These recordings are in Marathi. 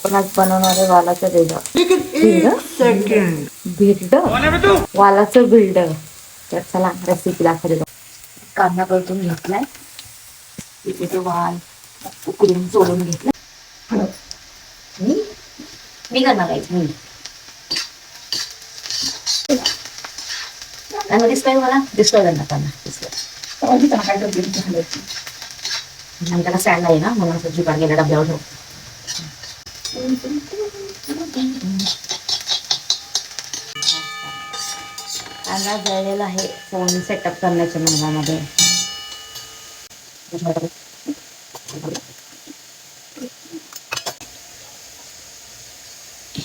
आपण आज बनवणार आहे वालाचं बिर्ड वालाचं बिल्ड. तर चला रेसिपी दाखवली. कांदा परतून घेतलाय, इथे तो वाल उकडून सोडून घेतलाय. मी करणार आहे. दिसतोय मला, दिसतोय त्यांना त्यांना दिसतोय. त्याला स्टँड आहे ना, म्हणून सब्जी पार गेल्या डब्यावर ठेवतो. कांदा जळलेला आहे, फोन सेटअप करण्याच्या नादामध्ये.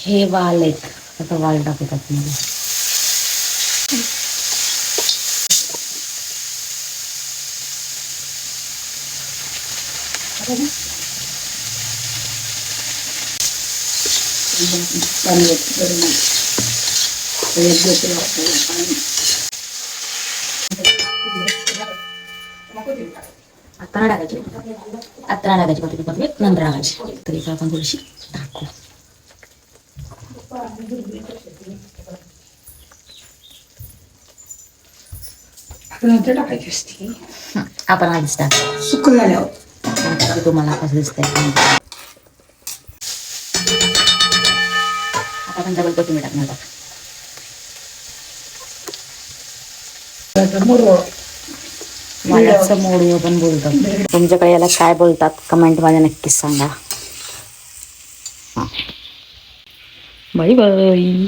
हे वाल आहेत, आता वाल टाकतात मध्ये. आता नाही टाकायची, आता नाही टाकायची पद्धती नंतर टाकायची. तरी आपण थोडीशी टाकू. नंतर टाकायची असते. आपण आधीच टाकू, सुकं झाल्यावर. तुम्हाला कसं दिसतंय. आपण डबल कोथिंबीर टाकणार. वालाचं मोडू पण बोलतात. तुमच्याकडे याला काय बोलतात कमेंट मध्ये नक्कीच सांगा. Bye bye.